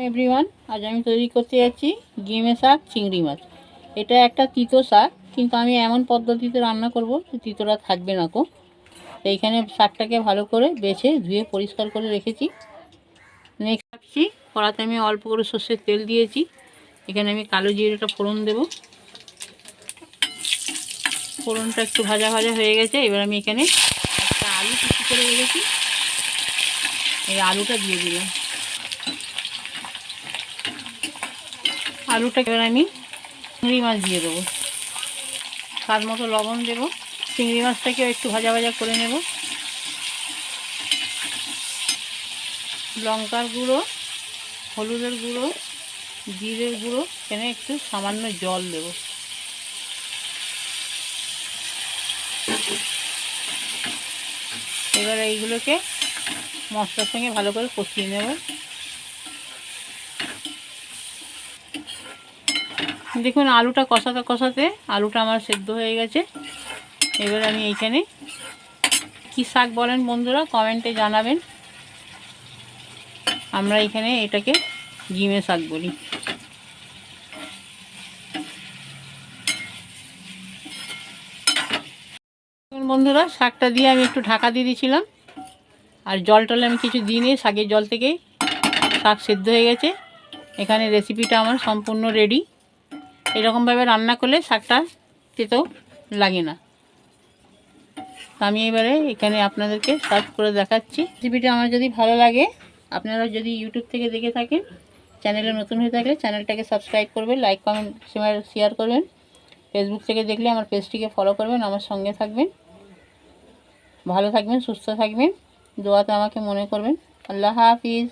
Everyone, আজ আমি তৈরি করতে যাচ্ছি গেমে শাক চিংড়ি মাছ। এটা একটা তিতো শাক, কিন্তু আমি এমন পদ্ধতিতে রান্না করব যে তিতোটা থাকবে না কো। এইখানে শাকটাকে ভালো করে বেছে ধুয়ে পরিষ্কার করে রেখেছি। নেক্সট রাখছি কড়াতে আমি অল্প করে সর্ষের তেল দিয়েছি। এখানে আমি কালো জিরেটা ফোড়ন দেব। ফোড়নটা একটু ভাজা ভাজা হয়ে গেছে। এবার আমি এখানে একটা আলু কুচি করে রেখেছি, এই আলুটা দিয়ে দিলাম। আলুটাকে এবার আমি চিংড়ি মাছ দিয়ে দেবো, স্বাদ মতো লবণ দেবো। চিংড়ি মাছটাকেও একটু ভাজা ভাজা করে নেব। লঙ্কার গুঁড়ো, হলুদের গুঁড়ো, জিরের গুঁড়ো, এখানে একটু সামান্য জল দেব। এবার এইগুলোকে মশলার সঙ্গে ভালো করে কষিয়ে নেব। দেখুন আলুটা কষাতে কষাতে আলুটা আমার সেদ্ধ হয়ে গেছে। এবার আমি এইখানে কি শাক বলেন বন্ধুরা কমেন্টে জানাবেন। আমরা এখানে এটাকে ঝিমে শাক বলি। বন্ধুরা শাকটা দিয়ে আমি একটু ঢাকা দিয়ে দিয়েছিলাম, আর জল টলে আমি কিছু দিইনি, শাকের জল থেকেই শাক সেদ্ধ হয়ে গেছে। এখানে রেসিপিটা আমার সম্পূর্ণ রেডি। এরকমভাবে রান্না করলে শাকটা তেতো লাগে না। আমি এবারে এখানে আপনাদেরকে সার্ভ করে দেখাচ্ছি। রেসিপিটা আমার যদি ভালো লাগে, আপনারা যদি ইউটিউব থেকে দেখে থাকেন, চ্যানেলে নতুন হয়ে থাকলে চ্যানেলটাকে সাবস্ক্রাইব করবেন, লাইক কমেন্ট শেয়ার করবেন। ফেসবুক থেকে দেখলে আমার পেজটিকে ফলো করবেন, আমার সঙ্গে থাকবেন। ভালো থাকবেন, সুস্থ থাকবেন, দোয়াতে আমাকে মনে করবেন। আল্লাহ হাফিজ।